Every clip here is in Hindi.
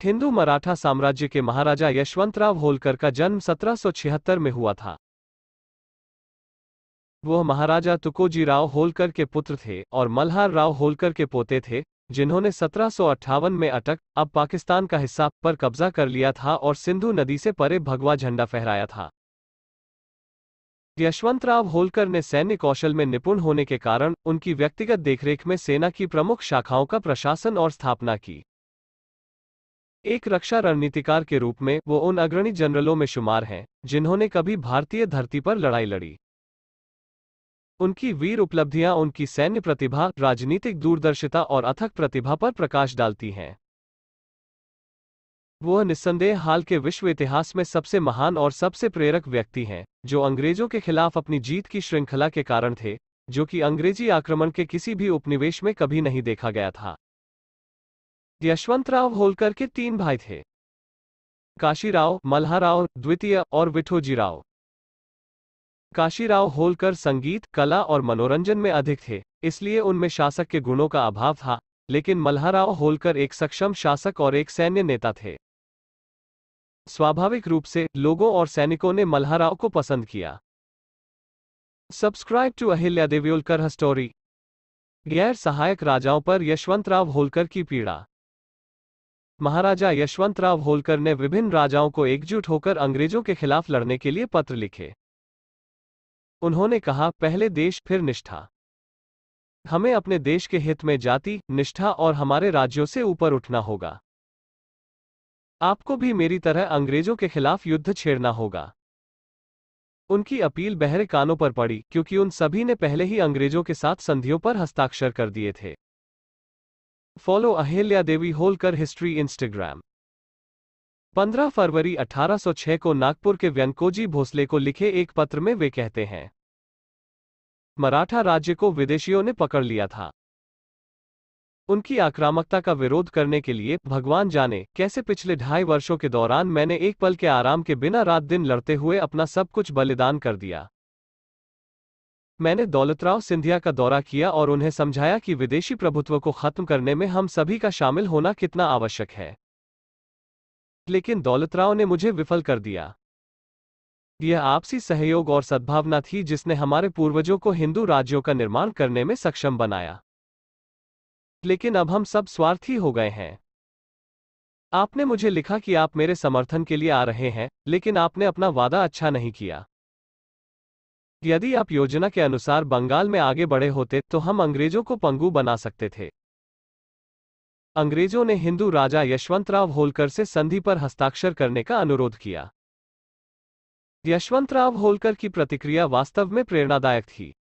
हिंदू मराठा साम्राज्य के महाराजा यशवंतराव होलकर का जन्म 1776 में हुआ था। वह महाराजा तुकोजीराव होलकर के पुत्र थे और मल्हार राव होलकर के पोते थे, जिन्होंने 1758 में अटक, अब पाकिस्तान का हिस्सा, पर कब्जा कर लिया था और सिंधु नदी से परे भगवा झंडा फहराया था। यशवंतराव होलकर ने सैन्य कौशल में निपुण होने के कारण उनकी व्यक्तिगत देखरेख में सेना की प्रमुख शाखाओं का प्रशासन और स्थापना की। एक रक्षा रणनीतिकार के रूप में वो उन अग्रणी जनरलों में शुमार हैं जिन्होंने कभी भारतीय धरती पर लड़ाई लड़ी। उनकी वीर उपलब्धियां उनकी सैन्य प्रतिभा, राजनीतिक दूरदर्शिता और अथक प्रतिभा पर प्रकाश डालती हैं। वह निस्संदेह हाल के विश्व इतिहास में सबसे महान और सबसे प्रेरक व्यक्ति हैं, जो अंग्रेजों के खिलाफ अपनी जीत की श्रृंखला के कारण थे, जो कि अंग्रेजी आक्रमण के किसी भी उपनिवेश में कभी नहीं देखा गया था। यशवंतराव होलकर के 3 भाई थे, काशीराव, मल्हाराव द्वितीय और विठोजीराव। काशीराव होलकर संगीत, कला और मनोरंजन में अधिक थे, इसलिए उनमें शासक के गुणों का अभाव था, लेकिन मल्हाराव होलकर एक सक्षम शासक और एक सैन्य नेता थे। स्वाभाविक रूप से लोगों और सैनिकों ने मल्हाराव को पसंद किया। Subscribe to Ahilyadevi Holkar story. गैर सहायक राजाओं पर यशवंतराव होलकर की पीड़ा। महाराजा यशवंतराव होलकर ने विभिन्न राजाओं को एकजुट होकर अंग्रेजों के खिलाफ लड़ने के लिए पत्र लिखे। उन्होंने कहा, पहले देश फिर निष्ठा। हमें अपने देश के हित में जाति, निष्ठा और हमारे राज्यों से ऊपर उठना होगा। आपको भी मेरी तरह अंग्रेजों के खिलाफ युद्ध छेड़ना होगा। उनकी अपील बहरे कानों पर पड़ी, क्योंकि उन सभी ने पहले ही अंग्रेजों के साथ संधियों पर हस्ताक्षर कर दिए थे। Follow Ahilyadevi Holkar history Instagram. 15 फरवरी 1806 को नागपुर के व्यंकोजी भोसले को लिखे एक पत्र में वे कहते हैं, मराठा राज्य को विदेशियों ने पकड़ लिया था। उनकी आक्रामकता का विरोध करने के लिए भगवान जाने कैसे पिछले 2.5 वर्षों के दौरान मैंने एक पल के आराम के बिना रात दिन लड़ते हुए अपना सब कुछ बलिदान कर दिया। मैंने दौलतराव सिंधिया का दौरा किया और उन्हें समझाया कि विदेशी प्रभुत्व को खत्म करने में हम सभी का शामिल होना कितना आवश्यक है। लेकिन दौलतराव ने मुझे विफल कर दिया। यह आपसी सहयोग और सद्भावना थी जिसने हमारे पूर्वजों को हिंदू राज्यों का निर्माण करने में सक्षम बनाया। लेकिन अब हम सब स्वार्थी हो गए हैं। आपने मुझे लिखा कि आप मेरे समर्थन के लिए आ रहे हैं, लेकिन आपने अपना वादा अच्छा नहीं किया। यदि आप योजना के अनुसार बंगाल में आगे बढ़े होते तो हम अंग्रेजों को पंगु बना सकते थे। अंग्रेजों ने हिंदू राजा यशवंतराव होलकर से संधि पर हस्ताक्षर करने का अनुरोध किया। यशवंतराव होलकर की प्रतिक्रिया वास्तव में प्रेरणादायक थी।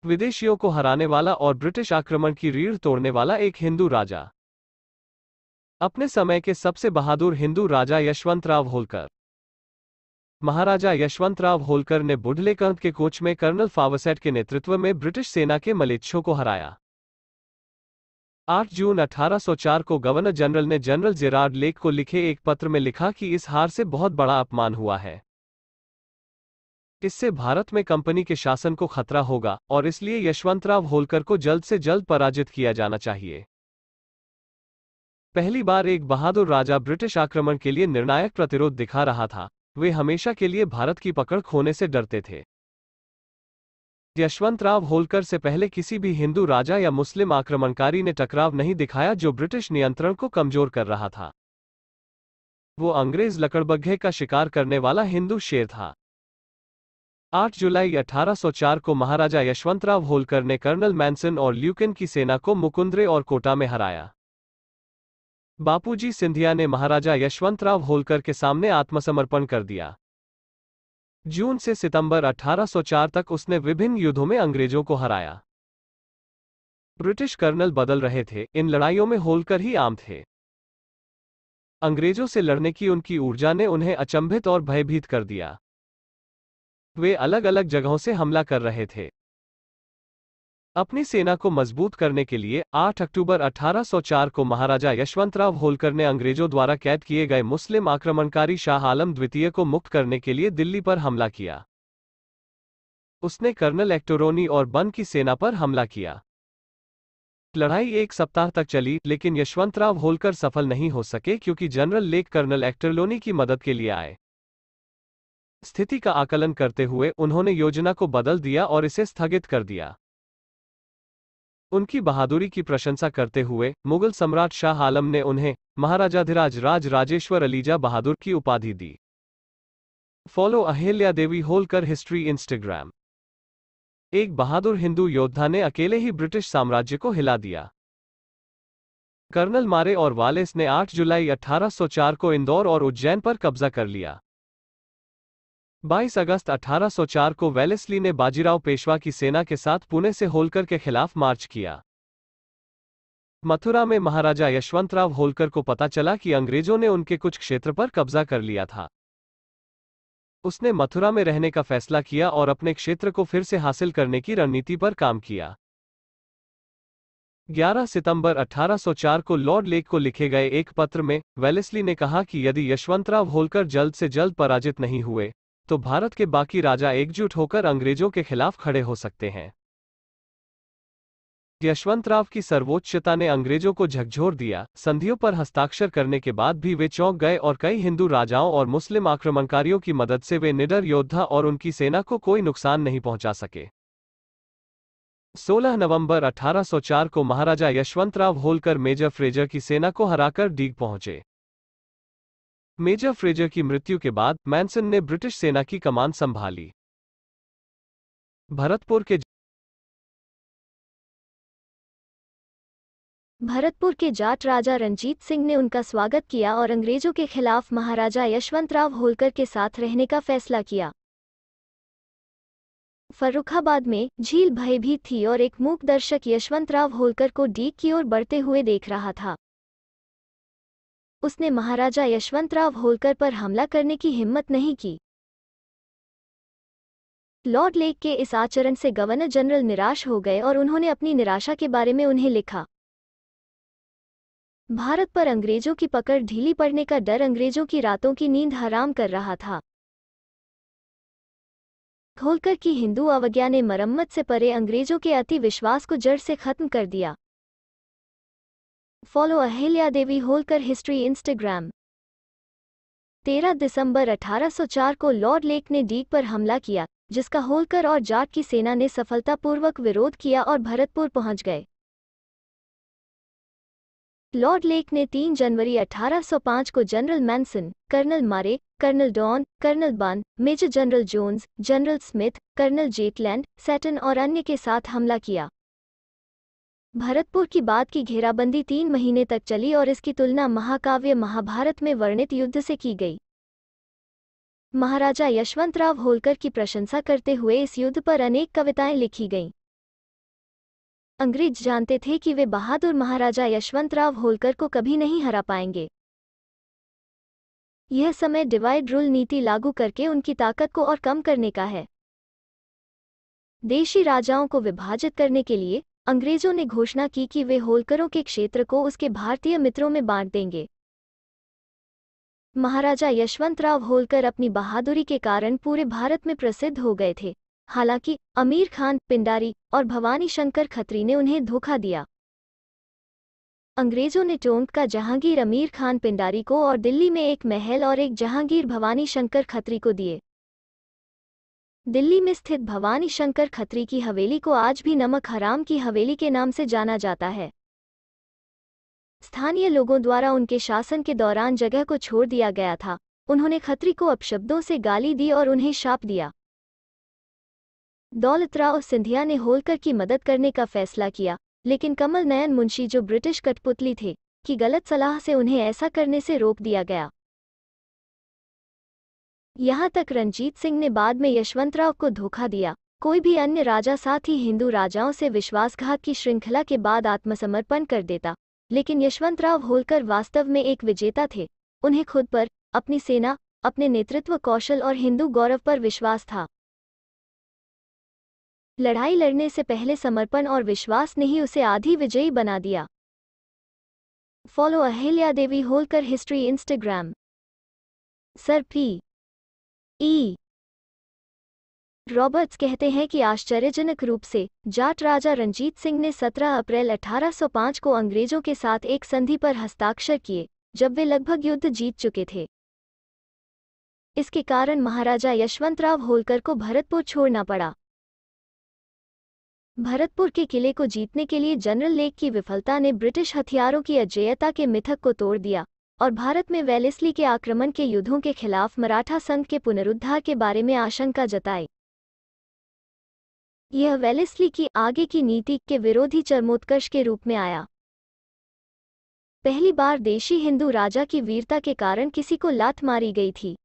विदेशियों को हराने वाला और ब्रिटिश आक्रमण की रीढ़ तोड़ने वाला एक हिंदू राजा। अपने समय के सबसे बहादुर हिंदू राजा यशवंतराव होलकर। महाराजा यशवंतराव होलकर ने बुढ़लेखंड के कोच में कर्नल फावसेट के नेतृत्व में ब्रिटिश सेना के मलेच्छों को हराया। 8 जून 1804 को गवर्नर जनरल ने जनरल जेरार्ड लेक को लिखे एक पत्र में लिखा कि इस हार से बहुत बड़ा अपमान हुआ है। इससे भारत में कंपनी के शासन को खतरा होगा और इसलिए यशवंतराव होलकर को जल्द से जल्द पराजित किया जाना चाहिए। पहली बार एक बहादुर राजा ब्रिटिश आक्रमण के लिए निर्णायक प्रतिरोध दिखा रहा था। वे हमेशा के लिए भारत की पकड़ खोने से डरते थे। यशवंतराव होलकर से पहले किसी भी हिंदू राजा या मुस्लिम आक्रमणकारी ने टकराव नहीं दिखाया जो ब्रिटिश नियंत्रण को कमजोर कर रहा था। वो अंग्रेज लकड़बग्घे का शिकार करने वाला हिंदू शेर था। 8 जुलाई 1804 को महाराजा यशवंतराव होलकर ने कर्नल मैनसन और ल्यूकन की सेना को मुकुंद्रे और कोटा में हराया। बापूजी सिंधिया ने महाराजा यशवंतराव होलकर के सामने आत्मसमर्पण कर दिया। जून से सितंबर 1804 तक उसने विभिन्न युद्धों में अंग्रेजों को हराया। ब्रिटिश कर्नल बदल रहे थे, इन लड़ाइयों में होलकर ही आम थे। अंग्रेजों से लड़ने की उनकी ऊर्जा ने उन्हें अचंभित और भयभीत कर दिया। वे अलग अलग जगहों से हमला कर रहे थे। अपनी सेना को मजबूत करने के लिए 8 अक्टूबर 1804 को महाराजा यशवंतराव होलकर ने अंग्रेजों द्वारा कैद किए गए मुस्लिम आक्रमणकारी शाह आलम द्वितीय को मुक्त करने के लिए दिल्ली पर हमला किया। उसने कर्नल एक्टोरोनी और बन की सेना पर हमला किया। लड़ाई एक सप्ताह तक चली, लेकिन यशवंतराव होलकर सफल नहीं हो सके क्योंकि जनरल लेक कर्नल एक्टरलोनी की मदद के लिए आए। स्थिति का आकलन करते हुए उन्होंने योजना को बदल दिया और इसे स्थगित कर दिया। उनकी बहादुरी की प्रशंसा करते हुए मुगल सम्राट शाह आलम ने उन्हें महाराजाधिराज राज राजेश्वर अलीजा बहादुर की उपाधि दी। Follow Ahilya Devi Holkar history Instagram. एक बहादुर हिंदू योद्धा ने अकेले ही ब्रिटिश साम्राज्य को हिला दिया। कर्नल मारे और वालेस ने 8 जुलाई 1804 को इंदौर और उज्जैन पर कब्जा कर लिया। 22 अगस्त 1804 को वेलेस्ली ने बाजीराव पेशवा की सेना के साथ पुणे से होलकर के खिलाफ मार्च किया। मथुरा में महाराजा यशवंतराव होलकर को पता चला कि अंग्रेजों ने उनके कुछ क्षेत्र पर कब्जा कर लिया था। उसने मथुरा में रहने का फैसला किया और अपने क्षेत्र को फिर से हासिल करने की रणनीति पर काम किया। 11 सितंबर 1804 को लॉर्ड लेक को लिखे गए एक पत्र में वेलेस्ली ने कहा कि यदि यशवंतराव होलकर जल्द से जल्द पराजित नहीं हुए तो भारत के बाकी राजा एकजुट होकर अंग्रेजों के खिलाफ खड़े हो सकते हैं। यशवंतराव की सर्वोच्चता ने अंग्रेजों को झकझोर दिया। संधियों पर हस्ताक्षर करने के बाद भी वे चौंक गए और कई हिंदू राजाओं और मुस्लिम आक्रमणकारियों की मदद से वे निडर योद्धा और उनकी सेना को कोई नुकसान नहीं पहुंचा सके। 16 नवंबर 1804 को महाराजा यशवंतराव होलकर मेजर फ्रेजर की सेना को हराकर डीग पहुंचे। मेजर फ्रेजर की मृत्यु के बाद मैनसन ने ब्रिटिश सेना की कमान संभाली। भरतपुर के जाट राजा रणजीत सिंह ने उनका स्वागत किया और अंग्रेजों के खिलाफ महाराजा यशवंतराव होलकर के साथ रहने का फैसला किया। फर्रुखाबाद में झील भयभीत थी और एक मूक दर्शक यशवंतराव होलकर को डीग की ओर बढ़ते हुए देख रहा था। उसने महाराजा यशवंतराव होलकर पर हमला करने की हिम्मत नहीं की। लॉर्ड लेक के इस आचरण से गवर्नर जनरल निराश हो गए और उन्होंने अपनी निराशा के बारे में उन्हें लिखा। भारत पर अंग्रेजों की पकड़ ढीली पड़ने का डर अंग्रेजों की रातों की नींद हराम कर रहा था। होलकर की हिंदू अवज्ञा ने मरम्मत से परे अंग्रेजों के अति विश्वास को जड़ से खत्म कर दिया। Follow Ahilya Devi Holkar history Instagram. 13 दिसंबर 1804 को लॉर्ड लेक ने डीग पर हमला किया, जिसका होलकर और जाट की सेना ने सफलतापूर्वक विरोध किया और भरतपुर पहुंच गए। लॉर्ड लेक ने 3 जनवरी 1805 को general Manson, colonel Murray, colonel Don, colonel Burn, major general Jones, general Smith, colonel Zetland, Seton और अन्य के साथ हमला किया। भरतपुर की बाद की घेराबंदी 3 महीने तक चली और इसकी तुलना महाकाव्य महाभारत में वर्णित युद्ध से की गई। महाराजा यशवंतराव होलकर की प्रशंसा करते हुए इस युद्ध पर अनेक कविताएं लिखी गईं। अंग्रेज जानते थे कि वे बहादुर महाराजा यशवंतराव होलकर को कभी नहीं हरा पाएंगे। यह समय डिवाइड रूल नीति लागू करके उनकी ताकत को और कम करने का है। देशी राजाओं को विभाजित करने के लिए अंग्रेजों ने घोषणा की कि वे होलकरों के क्षेत्र को उसके भारतीय मित्रों में बांट देंगे। महाराजा यशवंतराव होलकर अपनी बहादुरी के कारण पूरे भारत में प्रसिद्ध हो गए थे। हालांकि अमीर खान पिंडारी और भवानी शंकर खत्री ने उन्हें धोखा दिया। अंग्रेजों ने टोंक का जहांगीर अमीर खान पिंडारी को और दिल्ली में एक महल और एक जहांगीर भवानी शंकर खत्री को दिए। दिल्ली में स्थित भवानी शंकर खत्री की हवेली को आज भी नमक हराम की हवेली के नाम से जाना जाता है। स्थानीय लोगों द्वारा उनके शासन के दौरान जगह को छोड़ दिया गया था। उन्होंने खत्री को अपशब्दों से गाली दी और उन्हें शाप दिया। दौलतराव सिंधिया ने होलकर की मदद करने का फैसला किया, लेकिन कमल नयन मुंशी, जो ब्रिटिश कठपुतली थे, की गलत सलाह से उन्हें ऐसा करने से रोक दिया गया। यहाँ तक रणजीत सिंह ने बाद में यशवंतराव को धोखा दिया। कोई भी अन्य राजा साथ ही हिंदू राजाओं से विश्वासघात की श्रृंखला के बाद आत्मसमर्पण कर देता, लेकिन यशवंतराव होलकर वास्तव में एक विजेता थे। उन्हें खुद पर, अपनी सेना, अपने नेतृत्व कौशल और हिंदू गौरव पर विश्वास था। लड़ाई लड़ने से पहले समर्पण और विश्वास ने ही उसे आधी विजयी बना दिया। Follow Ahilya Devi Holkar history Instagram. Sir P. E. Roberts कहते हैं कि आश्चर्यजनक रूप से जाट राजा रंजीत सिंह ने 17 अप्रैल 1805 को अंग्रेजों के साथ एक संधि पर हस्ताक्षर किए, जब वे लगभग युद्ध जीत चुके थे। इसके कारण महाराजा यशवंतराव होलकर को भरतपुर छोड़ना पड़ा। भरतपुर के किले को जीतने के लिए जनरल लेक की विफलता ने ब्रिटिश हथियारों की अजेयता के मिथक को तोड़ दिया और भारत में वेलेस्ली के आक्रमण के युद्धों के खिलाफ मराठा संघ के पुनरुद्धार के बारे में आशंका जताई। यह वेलेस्ली की आगे की नीति के विरोधी चरमोत्कर्ष के रूप में आया। पहली बार देशी हिंदू राजा की वीरता के कारण किसी को लात मारी गई थी।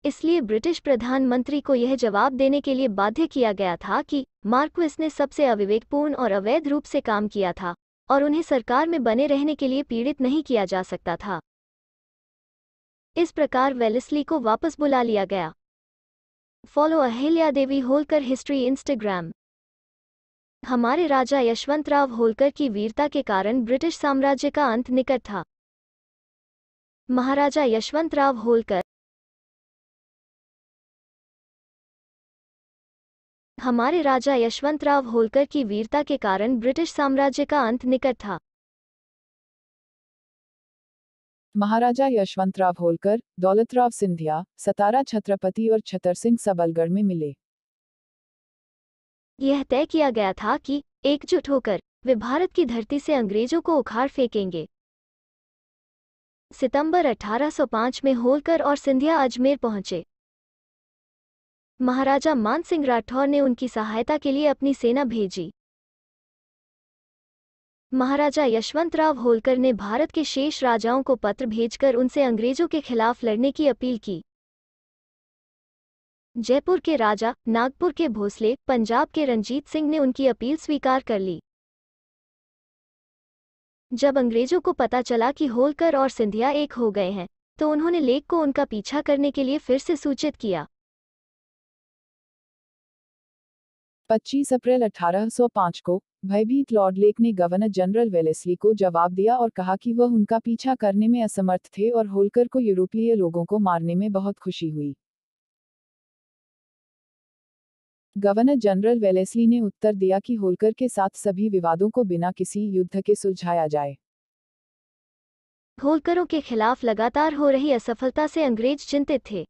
इसलिए ब्रिटिश प्रधानमंत्री को यह जवाब देने के लिए बाध्य किया गया था कि मार्क्विस ने सबसे अविवेकपूर्ण और अवैध रूप से काम किया था और उन्हें सरकार में बने रहने के लिए पीड़ित नहीं किया जा सकता था। इस प्रकार वेलेस्ली को वापस बुला लिया गया। Follow Ahilyadevi Holkar history Instagram. हमारे राजा यशवंतराव होलकर की वीरता के कारण ब्रिटिश साम्राज्य का अंत निकट था। महाराजा यशवंतराव होलकर। हमारे राजा यशवंतराव होलकर की वीरता के कारण ब्रिटिश साम्राज्य का अंत निकट था। महाराजा यशवंतराव होलकर, दौलतराव सिंधिया, सतारा छत्रपति और छतर सिंह सबलगढ़ में मिले। यह तय किया गया था कि एकजुट होकर वे भारत की धरती से अंग्रेजों को उखाड़ फेंकेंगे। सितंबर 1805 में होलकर और सिंधिया अजमेर पहुंचे। महाराजा मानसिंह राठौर ने उनकी सहायता के लिए अपनी सेना भेजी। महाराजा यशवंतराव होलकर ने भारत के शेष राजाओं को पत्र भेजकर उनसे अंग्रेजों के खिलाफ लड़ने की अपील की। जयपुर के राजा, नागपुर के भोसले, पंजाब के रंजीत सिंह ने उनकी अपील स्वीकार कर ली। जब अंग्रेजों को पता चला कि होलकर और सिंधिया एक हो गए हैं, तो उन्होंने लेक को उनका पीछा करने के लिए फिर से सूचित किया। 25 अप्रैल 1805 को भयभीत लॉर्ड लेक ने गवर्नर जनरल वेलेस्ली को जवाब दिया और कहा कि वह उनका पीछा करने में असमर्थ थे और होलकर को यूरोपीय लोगों को मारने में बहुत खुशी हुई। गवर्नर जनरल वेलेस्ली ने उत्तर दिया कि होलकर के साथ सभी विवादों को बिना किसी युद्ध के सुलझाया जाए। होलकरों के खिलाफ लगातार हो रही असफलता से अंग्रेज चिंतित थे।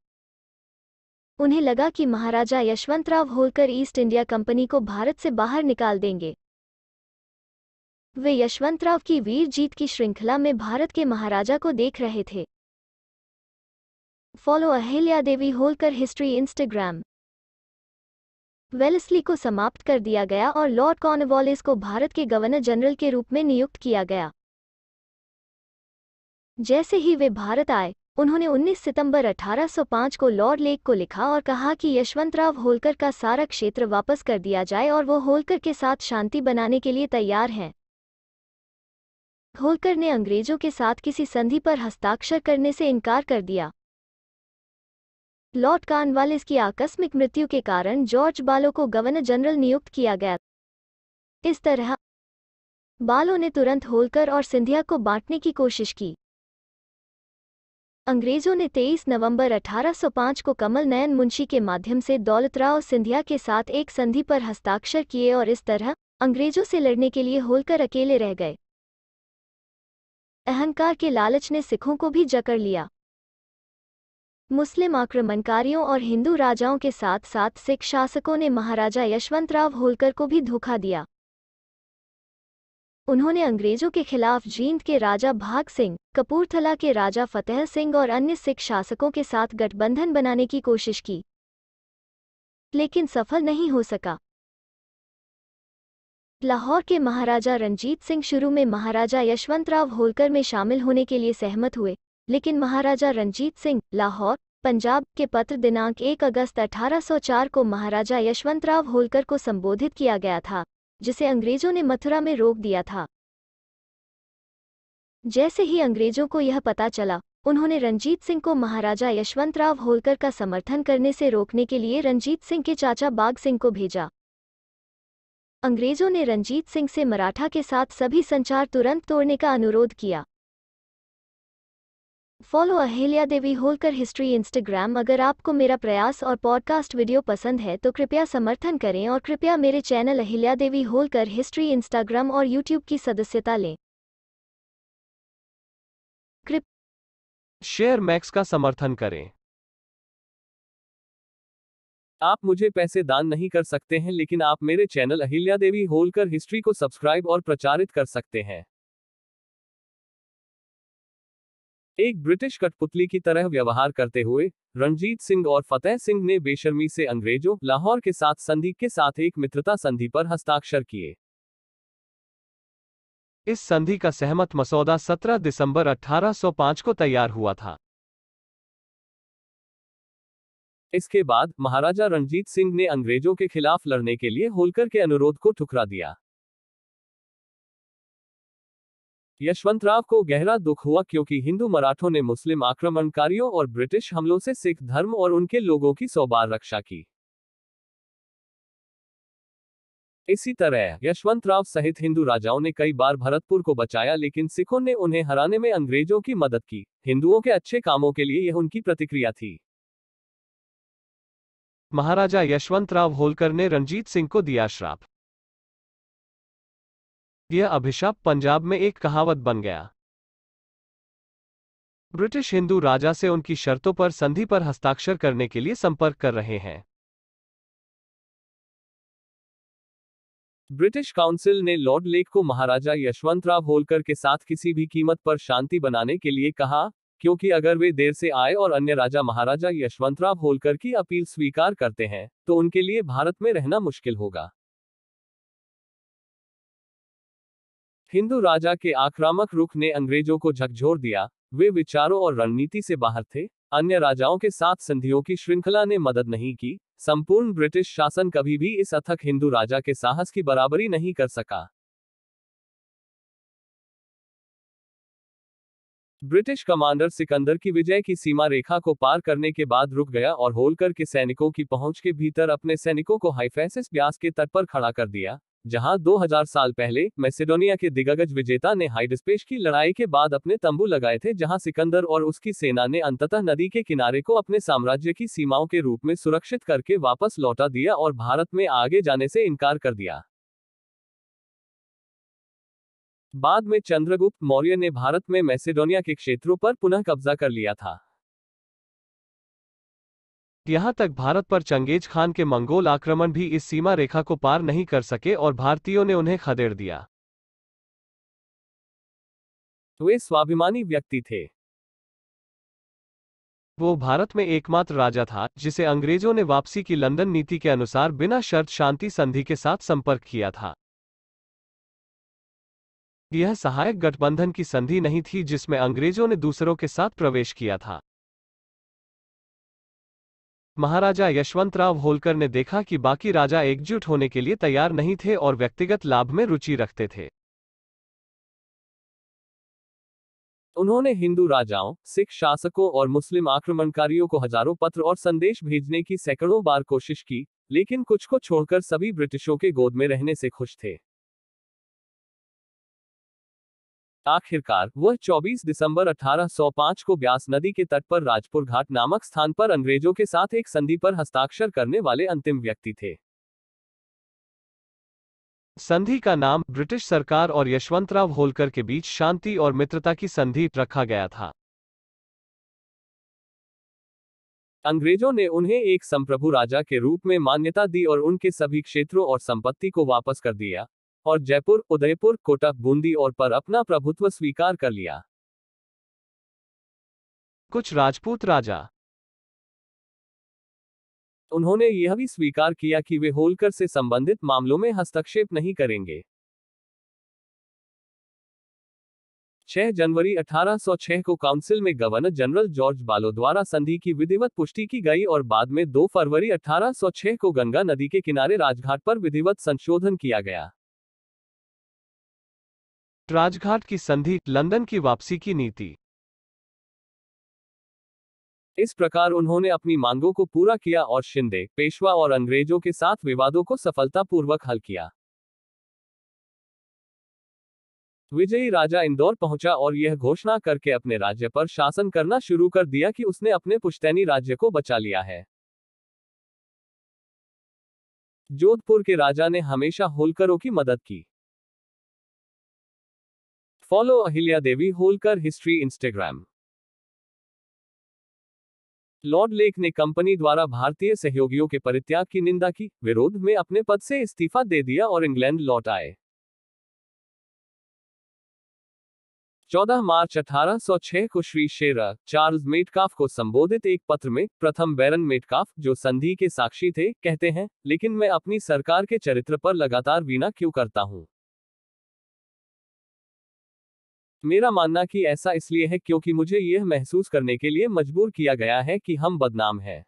उन्हें लगा कि Maharaja Yashwantrao Holkar east India company को भारत से बाहर निकाल देंगे। वे यशवंतराव की वीर जीत की श्रृंखला में भारत के महाराजा को देख रहे थे। Follow Ahilyadevi Holkar history Instagram. Wellesley को समाप्त कर दिया गया और लॉर्ड कॉर्नवालिस को भारत के गवर्नर जनरल के रूप में नियुक्त किया गया। जैसे ही वे भारत आए, उन्होंने 19 सितंबर 1805 को लॉर्ड लेक को लिखा और कहा कि यशवंतराव होलकर का सारा क्षेत्र वापस कर दिया जाए और वो होलकर के साथ शांति बनाने के लिए तैयार हैं। होलकर ने अंग्रेजों के साथ किसी संधि पर हस्ताक्षर करने से इनकार कर दिया। लॉर्ड कॉर्नवालिस की आकस्मिक मृत्यु के कारण जॉर्ज बालो को गवर्नर जनरल नियुक्त किया गया। इस तरह बालो ने तुरंत होलकर और सिंधिया को बांटने की कोशिश की। अंग्रेजों ने 23 नवंबर 1805 को कमल नयन मुंशी के माध्यम से दौलतराव सिंधिया के साथ एक संधि पर हस्ताक्षर किए और इस तरह अंग्रेजों से लड़ने के लिए होलकर अकेले रह गए। अहंकार के लालच ने सिखों को भी जकड़ लिया। मुस्लिम आक्रमणकारियों और हिंदू राजाओं के साथ साथ सिख शासकों ने महाराजा यशवंतराव होलकर को भी धोखा दिया। उन्होंने अंग्रेजों के खिलाफ जींद के राजा भाग सिंह, कपूरथला के राजा फतेह सिंह और अन्य सिख शासकों के साथ गठबंधन बनाने की कोशिश की, लेकिन सफल नहीं हो सका। लाहौर के महाराजा रंजीत सिंह शुरू में महाराजा यशवंतराव होलकर में शामिल होने के लिए सहमत हुए, लेकिन महाराजा रंजीत सिंह, लाहौर, पंजाब के पत्र दिनांक 1 अगस्त 1804 को महाराजा यशवंतराव होलकर को संबोधित किया गया था, जिसे अंग्रेजों ने मथुरा में रोक दिया था। जैसे ही अंग्रेजों को यह पता चला, उन्होंने रंजीत सिंह को महाराजा यशवंतराव होलकर का समर्थन करने से रोकने के लिए रंजीत सिंह के चाचा बाग सिंह को भेजा। अंग्रेजों ने रंजीत सिंह से मराठा के साथ सभी संचार तुरंत तोड़ने का अनुरोध किया। Follow Ahilya Devi Holkar history Instagram. अगर आपको मेरा प्रयास और पॉडकास्ट वीडियो पसंद है तो कृपया समर्थन करें और कृपया मेरे channel Ahilya Devi Holkar history Instagram और यूट्यूब की सदस्यता लें। शेयर मैक्स का समर्थन करें। आप मुझे पैसे दान नहीं कर सकते हैं, लेकिन आप मेरे चैनल अहिल्या देवी होलकर हिस्ट्री को सब्सक्राइब और प्रचारित कर सकते हैं। एक ब्रिटिश कठपुतली की तरह व्यवहार करते हुए रणजीत सिंह और फतेह सिंह ने बेशर्मी से अंग्रेजों लाहौर के साथ संधि के साथ एक मित्रता संधि पर हस्ताक्षर किए। इस संधि का सहमत मसौदा 17 दिसंबर 1805 को तैयार हुआ था। इसके बाद महाराजा रणजीत सिंह ने अंग्रेजों के खिलाफ लड़ने के लिए होलकर के अनुरोध को ठुकरा दिया। यशवंतराव को गहरा दुख हुआ क्योंकि हिंदू मराठों ने मुस्लिम आक्रमणकारियों और ब्रिटिश हमलों से सिख धर्म और उनके लोगों की 100 बार रक्षा की। इसी तरह यशवंतराव सहित हिंदू राजाओं ने कई बार भरतपुर को बचाया, लेकिन सिखों ने उन्हें हराने में अंग्रेजों की मदद की। हिंदुओं के अच्छे कामों के लिए यह उनकी प्रतिक्रिया थी। महाराजा यशवंतराव होलकर ने रणजीत सिंह को दिया श्राप। यह अभिशाप पंजाब में एक कहावत बन गया। ब्रिटिश हिंदू राजा से उनकी शर्तों पर संधि पर हस्ताक्षर करने के लिए संपर्क कर रहे हैं। ब्रिटिश काउंसिल ने लॉर्ड लेक को महाराजा यशवंतराव होलकर के साथ किसी भी कीमत पर शांति बनाने के लिए कहा, क्योंकि अगर वे देर से आए और अन्य राजा महाराजा यशवंतराव होलकर की अपील स्वीकार करते हैं तो उनके लिए भारत में रहना मुश्किल होगा। हिंदू राजा के आक्रामक रुख ने अंग्रेजों को झकझोर दिया। वे विचारों और रणनीति से बाहर थे। अन्य राजाओं के साथ संधियों की श्रृंखला ने मदद नहीं की। संपूर्ण ब्रिटिश शासन कभी भी इस अथक हिंदू राजा के साहस की बराबरी नहीं कर सका। ब्रिटिश कमांडर सिकंदर की विजय की सीमा रेखा को पार करने के बाद रुक गया और होलकर के सैनिकों की पहुंच के भीतर अपने सैनिकों को हाइफेसिस ब्यास के तट पर खड़ा कर दिया, जहां 2000 साल पहले मैसेडोनिया के दिग्गज विजेता ने हाइडस्पेश की लड़ाई के बाद अपने तंबू लगाए थे, जहां सिकंदर और उसकी सेना ने अंततः नदी के किनारे को अपने साम्राज्य की सीमाओं के रूप में सुरक्षित करके वापस लौटा दिया और भारत में आगे जाने से इनकार कर दिया। बाद में चंद्रगुप्त मौर्य ने भारत में मैसेडोनिया के क्षेत्रों पर पुनः कब्जा कर लिया था। यहां तक भारत पर चंगेज खान के मंगोल आक्रमण भी इस सीमा रेखा को पार नहीं कर सके और भारतीयों ने उन्हें खदेड़ दिया। वे स्वाभिमानी व्यक्ति थे। वो भारत में एकमात्र राजा था जिसे अंग्रेजों ने वापसी की लंदन नीति के अनुसार बिना शर्त शांति संधि के साथ संपर्क किया था। यह सहायक गठबंधन की संधि नहीं थी जिसमें अंग्रेजों ने दूसरों के साथ प्रवेश किया था। महाराजा यशवंतराव होलकर ने देखा कि बाकी राजा एकजुट होने के लिए तैयार नहीं थे और व्यक्तिगत लाभ में रुचि रखते थे। उन्होंने हिंदू राजाओं, सिख शासकों और मुस्लिम आक्रमणकारियों को हजारों पत्र और संदेश भेजने की सैकड़ों बार कोशिश की, लेकिन कुछ को छोड़कर सभी ब्रिटिशों के गोद में रहने से खुश थे। आखिरकार वह 24 दिसंबर 1805 को ब्यास नदी के तट पर राजपुर घाट नामक स्थान पर अंग्रेजों के साथ एक संधि पर हस्ताक्षर करने वाले अंतिम व्यक्ति थे। संधि का नाम ब्रिटिश सरकार और यशवंतराव होलकर के बीच शांति और मित्रता की संधि रखा गया था। अंग्रेजों ने उन्हें एक संप्रभु राजा के रूप में मान्यता दी और उनके सभी क्षेत्रों और संपत्ति को वापस कर दिया और जयपुर, उदयपुर, कोटा, बूंदी और पर अपना प्रभुत्व स्वीकार कर लिया। कुछ राजपूत राजा उन्होंने यह भी स्वीकार किया कि वे होलकर से संबंधित मामलों में हस्तक्षेप नहीं करेंगे। 6 जनवरी 1806 को काउंसिल में गवर्नर जनरल जॉर्ज बालो द्वारा संधि की विधिवत पुष्टि की गई और बाद में 2 फरवरी 1806 को गंगा नदी के किनारे राजघाट पर विधिवत संशोधन किया गया। राजघाट की संधि, लंदन की वापसी की नीति। इस प्रकार उन्होंने अपनी मांगों को पूरा किया और शिंदे, पेशवा और अंग्रेजों के साथ विवादों को सफलतापूर्वक हल किया। विजयी राजा इंदौर पहुंचा और यह घोषणा करके अपने राज्य पर शासन करना शुरू कर दिया कि उसने अपने पुश्तैनी राज्य को बचा लिया है। जोधपुर के राजा ने हमेशा होलकरों की मदद की। Follow Ahilya Devi Holkar history Instagram. Lord Lake ने कंपनी द्वारा भारतीय सहयोगियों के परित्याग की निंदा की, विरोध में अपने पद से इस्तीफा दे दिया और इंग्लैंड लौट आए। 14 मार्च 1806 को श्री शेर चार्ल्स मेटकाफ को संबोधित एक पत्र में प्रथम बैरन मेटकाफ, जो संधि के साक्षी थे, कहते हैं, लेकिन मैं अपनी सरकार के चरित्र पर लगातार वीणा क्यों करता हूं। मेरा मानना कि ऐसा इसलिए है क्योंकि मुझे यह महसूस करने के लिए मजबूर किया गया है कि हम बदनाम हैं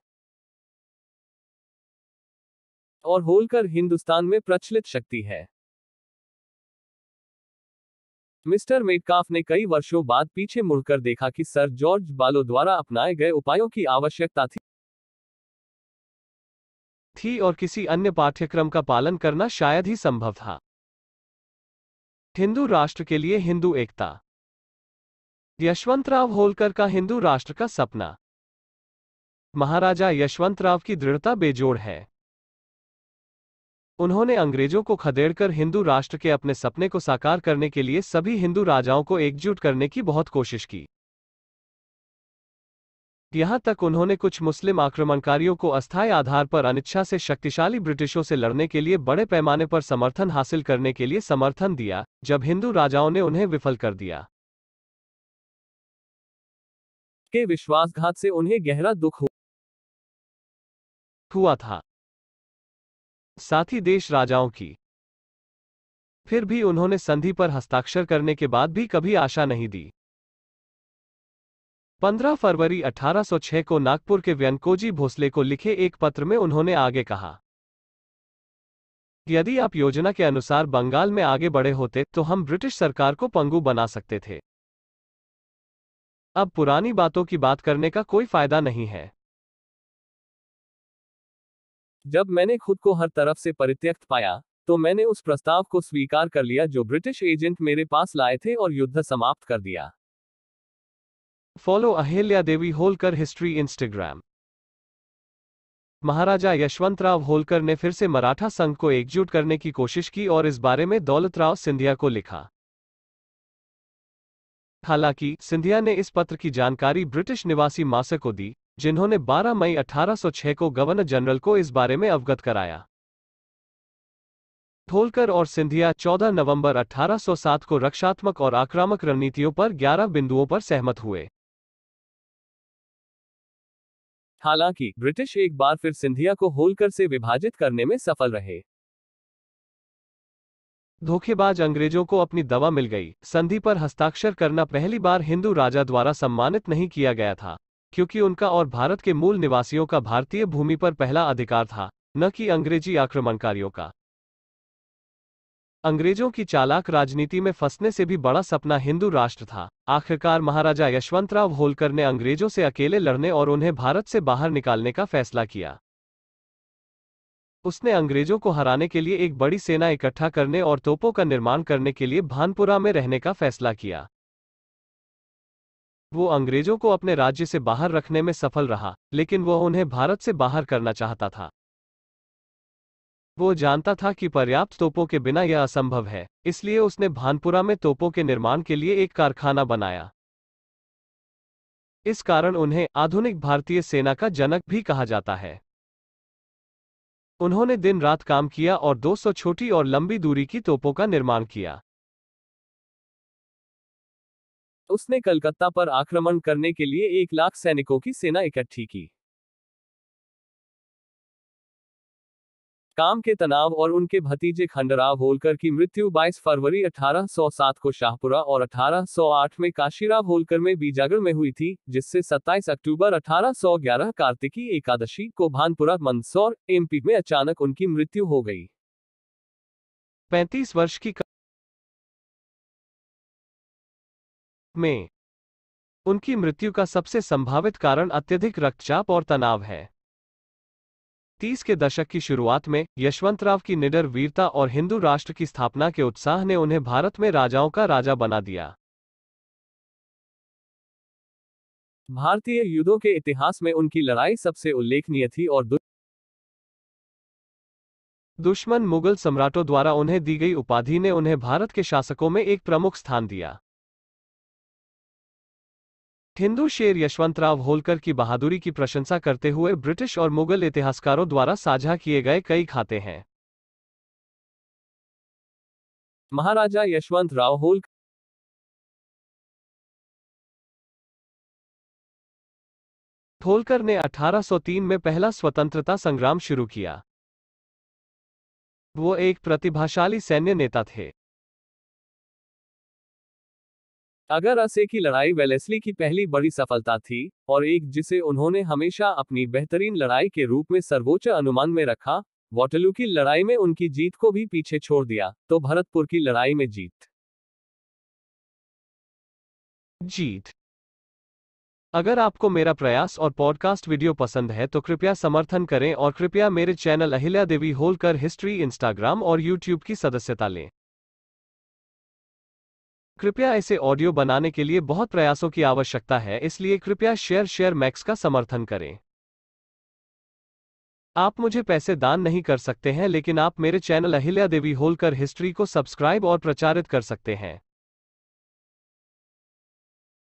और होलकर हिंदुस्तान में प्रचलित शक्ति है। मिस्टर मेटकाफ ने कई वर्षों बाद पीछे मुड़कर देखा कि सर जॉर्ज बालो द्वारा अपनाए गए उपायों की आवश्यकता थी और किसी अन्य पाठ्यक्रम का पालन करना शायद ही संभव था। हिंदू राष्ट्र के लिए हिंदू एकता। यशवंतराव होलकर का हिंदू राष्ट्र का सपना। महाराजा यशवंतराव की दृढ़ता बेजोड़ है। उन्होंने अंग्रेजों को खदेड़कर हिंदू राष्ट्र के अपने सपने को साकार करने के लिए सभी हिंदू राजाओं को एकजुट करने की बहुत कोशिश की। यहां तक उन्होंने कुछ मुस्लिम आक्रमणकारियों को अस्थायी आधार पर अनिच्छा से शक्तिशाली ब्रिटिशों से लड़ने के लिए बड़े पैमाने पर समर्थन हासिल करने के लिए समर्थन दिया, जब हिंदू राजाओं ने उन्हें विफल कर दिया। के विश्वासघात से उन्हें गहरा दुख हुआ था, साथ ही देश राजाओं की। फिर भी उन्होंने संधि पर हस्ताक्षर करने के बाद भी कभी आशा नहीं दी। 15 फरवरी 1806 को नागपुर के व्यंकोजी भोसले को लिखे एक पत्र में उन्होंने आगे कहा, यदि आप योजना के अनुसार बंगाल में आगे बढ़े होते तो हम ब्रिटिश सरकार को पंगु बना सकते थे। अब पुरानी बातों की बात करने का कोई फायदा नहीं है। जब मैंने खुद को हर तरफ से परित्यक्त पाया, तो मैंने उस प्रस्ताव को स्वीकार कर लिया जो ब्रिटिश एजेंट मेरे पास लाए थे और युद्ध समाप्त कर दिया। Follow Ahilya Devi Holkar history Instagram. महाराजा यशवंतराव होलकर ने फिर से मराठा संघ को एकजुट करने की कोशिश की और इस बारे में दौलतराव सिंधिया को लिखा। हालांकि सिंधिया ने इस पत्र की जानकारी ब्रिटिश निवासी मासे को दी, जिन्होंने 12 मई 1806 को गवर्नर जनरल को इस बारे में अवगत कराया। होलकर और सिंधिया 14 नवंबर 1807 को रक्षात्मक और आक्रामक रणनीतियों पर 11 बिंदुओं पर सहमत हुए। हालांकि ब्रिटिश एक बार फिर सिंधिया को होलकर से विभाजित करने में सफल रहे। धोखेबाज अंग्रेजों को अपनी दवा मिल गई। संधि पर हस्ताक्षर करना पहली बार हिंदू राजा द्वारा सम्मानित नहीं किया गया था, क्योंकि उनका और भारत के मूल निवासियों का भारतीय भूमि पर पहला अधिकार था, न कि अंग्रेजी आक्रमणकारियों का। अंग्रेजों की चालाक राजनीति में फंसने से भी बड़ा सपना हिंदू राष्ट्र था। आखिरकार महाराजा यशवंतराव होलकर ने अंग्रेजों से अकेले लड़ने और उन्हें भारत से बाहर निकालने का फैसला किया। उसने अंग्रेजों को हराने के लिए एक बड़ी सेना इकट्ठा करने और तोपों का निर्माण करने के लिए भानपुरा में रहने का फैसला किया। वो अंग्रेजों को अपने राज्य से बाहर रखने में सफल रहा, लेकिन वो उन्हें भारत से बाहर करना चाहता था। वो जानता था कि पर्याप्त तोपों के बिना यह असंभव है, इसलिए उसने भानपुरा में तोपों के निर्माण के लिए एक कारखाना बनाया। इस कारण उन्हें आधुनिक भारतीय सेना का जनक भी कहा जाता है। उन्होंने दिन रात काम किया और 200 छोटी और लंबी दूरी की तोपों का निर्माण किया। उसने कलकत्ता पर आक्रमण करने के लिए 1 लाख सैनिकों की सेना इकट्ठी की। काम के तनाव और उनके भतीजे खंडराव होलकर की मृत्यु 22 फरवरी 1807 को शाहपुरा और 1808 में काशीराव होलकर में बीजागढ़ में हुई थी, जिससे 27 अक्टूबर 1811 कार्तिकी एकादशी को भानपुरा मंदसौर एमपी में अचानक उनकी मृत्यु हो गई। 35 वर्ष की में उनकी मृत्यु का सबसे संभावित कारण अत्यधिक रक्तचाप और तनाव है। 30 के दशक की शुरुआत में यशवंतराव की निडर वीरता और हिंदू राष्ट्र की स्थापना के उत्साह ने उन्हें भारत में राजाओं का राजा बना दिया। भारतीय युद्धों के इतिहास में उनकी लड़ाई सबसे उल्लेखनीय थी और दुश्मन मुगल सम्राटों द्वारा उन्हें दी गई उपाधि ने उन्हें भारत के शासकों में एक प्रमुख स्थान दिया। हिंदू शेर यशवंतराव होलकर की बहादुरी की प्रशंसा करते हुए ब्रिटिश और मुगल इतिहासकारों द्वारा साझा किए गए कई खाते हैं। महाराजा यशवंतराव होलकर ने 1803 में पहला स्वतंत्रता संग्राम शुरू किया। वो एक प्रतिभाशाली सैन्य नेता थे। अगर असे की लड़ाई वेलेस्ली की पहली बड़ी सफलता थी, और एक जिसे उन्होंने हमेशा अपनी बेहतरीन लड़ाई के रूप में सर्वोच्च अनुमान में रखा, वाटरलू की लड़ाई में उनकी जीत को भी पीछे छोड़ दिया, तो भरतपुर की लड़ाई में जीत। अगर आपको मेरा प्रयास और पॉडकास्ट वीडियो पसंद है तो कृपया समर्थन करें और कृपया मेरे channel Ahilya Devi Holkar history Instagram और यूट्यूब की सदस्यता लें। कृपया इसे ऑडियो बनाने के लिए बहुत प्रयासों की आवश्यकता है, इसलिए कृपया शेयर मैक्स का समर्थन करें। आप मुझे पैसे दान नहीं कर सकते हैं, लेकिन आप मेरे चैनल अहिल्या देवी होलकर हिस्ट्री को सब्सक्राइब और प्रचारित कर सकते हैं।